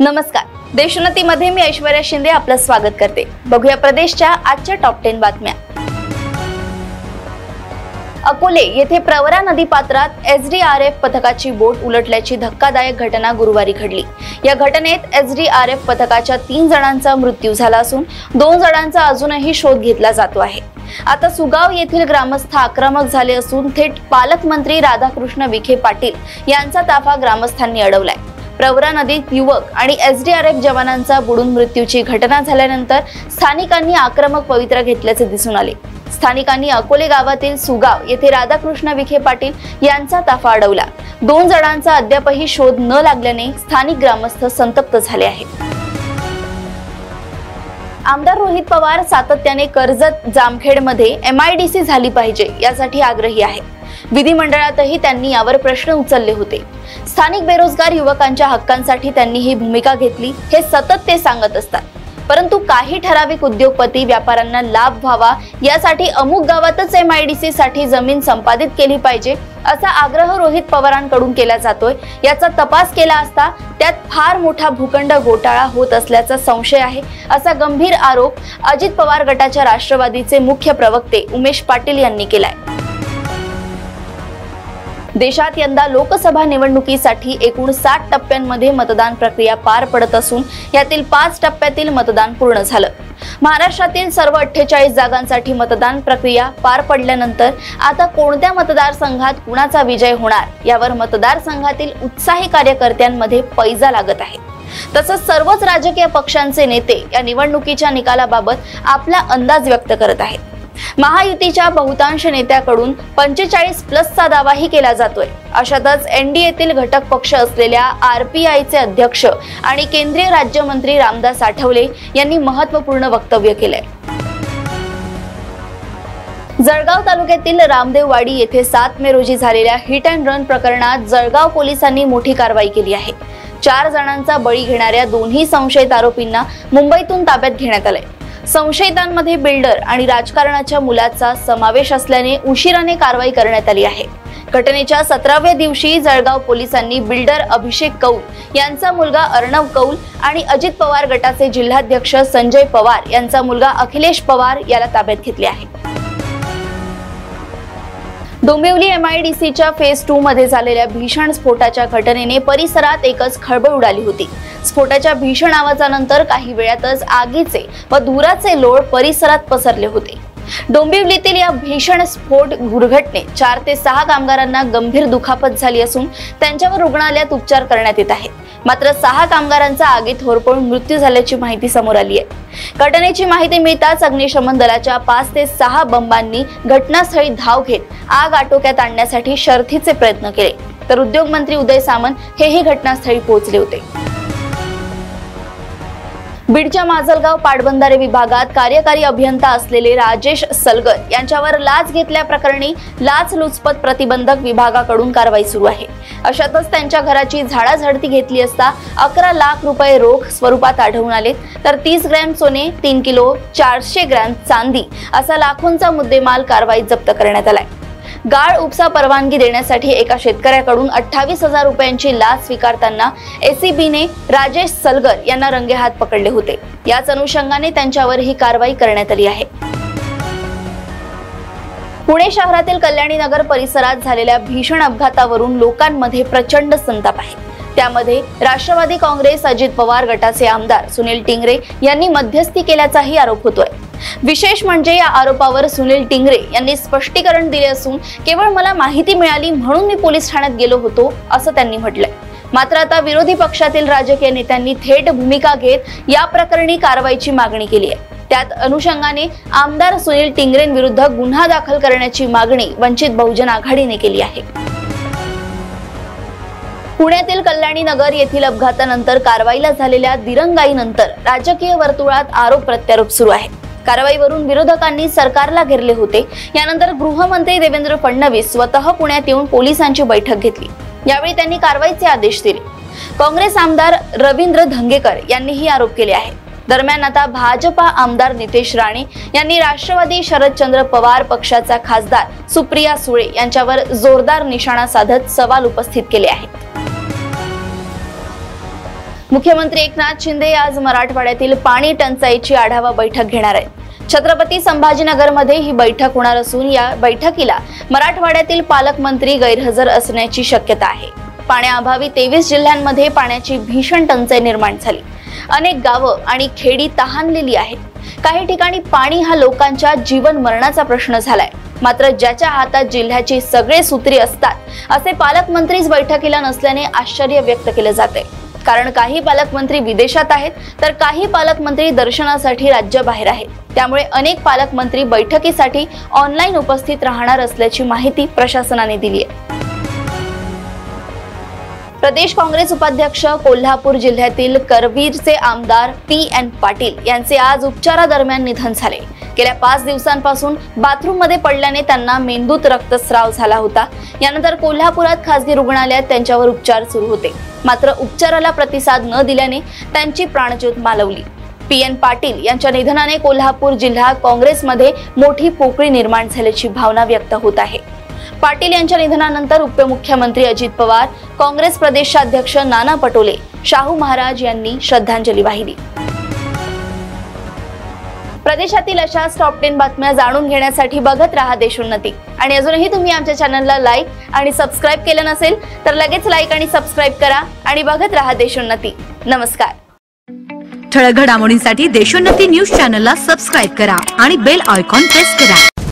नमस्कार, देशोन्नतीमध्ये मी ऐश्वर्या शिंदे आपलं स्वागत करते। बघूया प्रदेशच्या आजच्या टॉप 10 बातम्या। अकोले येथे प्रवरा नदी पात्रात एसडीआरएफ पथकाची बोट उलटल्याची धक्कादायक घटना गुरुवारी घडली। या घटनेत एसडीआरएफ पथकाच्या 3 जणांचा मृत्यू झाला असून 2 जणांचा अजूनही शोध घेतला जातो आहे। आता सुगाव येथील ग्रामस्थ आक्रमक झाले असून थेट पालकमंत्री राधाकृष्ण विखे पाटील यांचा ताफा ग्रामस्थांनी अडवलाय। प्रवरा नदीत युवक आणि एसडीआरएफ जवानांचा बुडून मृत्यूची घटना झाल्यानंतर स्थानिकांनी आक्रमक पवित्रा घेतल्याचे दिसून आले। स्थानिकांनी अकोले गावातील सुगाव येथे राधाकृष्ण विखे पाटील यांचा ताफा अडवला। 2 जणांचा अद्यापही शोध न लागल्याने स्थानिक ग्रामस्थ संतप्त झाले आहेत। आमदार रोहित पवार सातत्याने कर्जत जामखेडमध्ये एमआयडीसी झाली पाहिजे यासाठी आग्रही आहेत। विधिमंडळातही त्यांनी यावर प्रश्न उचलले होते। स्थानिक बेरोजगार युवकांच्या हक्कांसाठी त्यांनी ही भूमिका घेतली हे सतत ते सांगत असतात, परंतु काही ठराविक उद्योगपती व्यापाऱ्यांना लाभ व्हावा यासाठी अमुक गावातच एमआयडीसी साठी जमीन संपादित केली पाहिजे असा आग्रह रोहित पवारांकडून केला जातोय। याचा तपास केला असता त्यात फार मोठा भूखंड घोटाळा होत असल्याचा संशय आहे असा गंभीर आरोप अजित पवार गटाच्या राष्ट्रवादीचे मुख्य प्रवक्ते उमेश पाटील यांनी केलाय। देशात यंदा लोकसभा निवडणुकीसाठी एकूण 60 टप्प्यांमध्ये मतदान प्रक्रिया पार पडत असून यातील 5 टप्प्यातील मतदान पूर्ण झालं। महाराष्ट्रातील सर्व 48 जागांसाठी मतदान प्रक्रिया पार पडल्यानंतर आता कोणत्या मतदारसंघात कुणाचा विजय होणार यावर मतदारसंघातील उत्साही कार्यकर्त्यांमध्ये पैजा लागत आहे। तसंच सर्वच राजकीय पक्षांचे नेते या निवडणुकीच्या निकालाबाबत आपला अंदाज व्यक्त करत आहेत। महायुतीच्या बहुतांश नेत्याकडून 45+ दावाही केला जातोय। अशातच एनडीएतील घटक पक्ष असलेल्या आरपीआयचे अध्यक्ष आणि केंद्रीय राज्यमंत्री रामदास आठवले यांनी महत्त्वपूर्ण वक्तव्य केलंय। जळगाव तालुक्यातील रामदेववाडी येथे 7 मे रोजी झालेल्या हिट अँड रन प्रकरणात जळगाव पोलिसांनी मोठी कारवाई केली आहे। 4 जणांचा बळी घेणाऱ्या दोन्ही संशयित आरोपींना मुंबईतून ताब्यात घेण्यात आले। संशयितांमध्ये बिल्डर आणि राजकारणाच्या मुलाचा समावेश असल्याने उशिराने कारवाई करण्यात आली आहे। घटनेच्या 17व्या दिवशी जळगाव पोलिसांनी बिल्डर अभिषेक कौल यांचा मुलगा अर्णव कौल आणि अजित पवार गटाचे जिल्हाध्यक्ष संजय पवार यांचा मुलगा अखिलेश पवार याला ताब्यात घेतले आहे। डोंबिवली एमआयडीसीच्या फेज 2 मध्ये झालेल्या भीषण स्फोटाच्या घटनेने परिसरात एकच खळबळ उडाली होती। स्फोटाच्या भीषण आवाजानंतर काही वेळातच आगीचे व धुराचे लोळ परिसरात पसरले होते। डोंबिवलीतील या भीषण स्फोट दुर्घटनेत 4 ते 6 कामगारांना गंभीर दुखापत झाली असून त्यांच्यावर रुग्णालयात उपचार करण्यात येत आहेत। मात्र 6 कामगारांचा आगीत होरपळून मृत्यू झाल्याची माहिती समोर आली आहे। घटनेची माहिती मिळताच अग्निशमन दलाच्या 5 ते 6 बंबांनी घटनास्थळी धाव घेत आग आटोक्यात आणण्यासाठी शर्थीचे प्रयत्न केले, तर उद्योग मंत्री उदय सामंत हेही घटनास्थळी पोहोचले होते। बीडच्या माजलगाव पाटबंधारे विभागात कार्यकारी अभियंता असलेले राजेश सलगर यांच्यावर लाच घेतल्याप्रकरणी लाचलुचपत प्रतिबंधक विभागाकडून कारवाई सुरू आहे। अशातच त्यांच्या घराची झाडाझडती घेतली असता 11 लाख रुपये रोख स्वरूपात आढळून आले, तर 30 ग्रॅम सोने, 3 किलो 400 ग्रॅम चांदी असा लाखोंचा मुद्देमाल कारवाईत जप्त करण्यात आलाय। गाळ उपसा परवानगी देण्यासाठी एका शेतकऱ्याकडून 28,000 रुपयांची लाच स्वीकारताना एसीबीने राजेश सलगर यांना रंगेहात पकडले होते। याच अनुषंगाने त्यांच्यावर ही कारवाई करण्यात आली आहे। पुणे शहरातील कल्याणी नगर परिसरात झालेल्या भीषण अपघातावरून लोकांमध्ये प्रचंड संताप आहे। त्यामध्ये राष्ट्रवादी काँग्रेस अजित पवार गटाचे आमदार सुनील टिंगरे यांनी मध्यस्थी केल्याचाही आरोप होतोय। विशेष म्हणजे या आरोपावर सुनील टिंगरे यांनी स्पष्टीकरण दिले असून केवळ मला माहिती मिळाली म्हणून मी पोलीस ठाण्यात गेलो होतो असं त्यांनी म्हटलंय। मात्र आता विरोधी पक्षातील राजकीय नेत्यांनी थेट भूमिका घेत या प्रकरणी कारवाईची मागणी केली आहे। त्यात अनुषंगाने आमदार सुनील टिंगरेंविरुद्ध गुन्हा दाखल करण्याची मागणी वंचित बहुजन आघाडीने केली आहे। पुण्यातील कल्याणी नगर येथील अपघातानंतर कारवाईला झालेल्या दिरंगाईनंतर राजकीय वर्तुळात आरोप प्रत्यारोप सुरू आहे। कारवाईवरून विरोधकांनी सरकारला घेरले होते। यानंतर गृहमंत्री देवेंद्र फडणवीस स्वतः पुण्यात येऊन पोलिसांची बैठक घेतली। यावेळी त्यांनी कारवाईचे आदेश दिले। काँग्रेस आमदार रवींद्र धंगेकर यांनीही आरोप केले आहेत। दरम्यान आता भाजपा आमदार नितेश राणे यांनी राष्ट्रवादी शरदचंद्र पवार पक्षाचा खासदार सुप्रिया सुळे यांच्यावर जोरदार निशाणा साधत सवाल उपस्थित केले आहेत। मुख्यमंत्री एकनाथ शिंदे आज मराठवाड्यातील पाणी टंचाईची आढावा बैठक घेणार आहेत। छत्रपती संभाजीनगरमध्ये ही बैठक होणार असून या बैठकीला मराठवाड्यातील पालकमंत्री गैरहजर असण्याची शक्यता आहे। पाण्याअभावी 23 जिल्ह्यांमध्ये पाण्याची भीषण टंचाई निर्माण झाली। अनेक गावं आणि खेडी तहानलेली आहेत। काही ठिकाणी पाणी हा लोकांच्या जीवन मरणाचा प्रश्न झालाय। मात्र ज्याच्या हातात जिल्ह्याची सगळे सूत्रे असतात असे पालकमंत्रीच बैठकीला नसल्याने आश्चर्य व्यक्त केले जाते। कारण काही पालकमंत्री विदेशात आहेत तर काही पालकमंत्री दर्शनासाठी राज्याबाहेर आहेत। त्यामुळे अनेक पालकमंत्री बैठकीसाठी ऑनलाईन उपस्थित राहणार असल्याची माहिती प्रशासनाने दिली आहे। प्रदेश काँग्रेस उपाध्यक्ष कोल्हापूर जिल्ह्यातील करवीरचे आमदार PN पाटील यांचे आज उपचारादरम्यान निधन झाले। गेल्या 5 दिवसांपासून बाथरूम मध्ये पडल्याने त्यांना मेंदूत रक्तस्राव झाला होता। यानंतर कोल्हापुरात खासगी रुग्णालयात त्यांच्यावर उपचार सुरू होते। मात्र उपचाराला प्रतिसाद न दिल्याने त्यांची प्राणज्योत मालवली। PN पाटील यांच्या निधनाने कोल्हापूर जिल्हा काँग्रेसमध्ये मोठी पोकळी निर्माण झाल्याची भावना व्यक्त होत आहे। पाटील यांच्या निधनानंतर उपमुख्यमंत्री अजित पवार, काँग्रेस प्रदेशाध्यक्ष नाना पटोले, शाहू महाराज यांनी श्रद्धांजली वाहिली। प्रदेशातील अशाच टॉप 10 बातम्या जाणून घेण्यासाठी बघत रहा देशोन्नती। आणि अजूनही तुम्ही आमच्या चॅनलला लाईक आणि सबस्क्राईब केलं नसेल तर लगेच लाईक आणि सबस्क्राईब करा आणि बघत रहा देशोन्नती। नमस्कार। ठळक घडामोडींसाठी देशोन्नती न्यूज चॅनलला सबस्क्राईब करा आणि बेल आयकॉन प्रेस करा।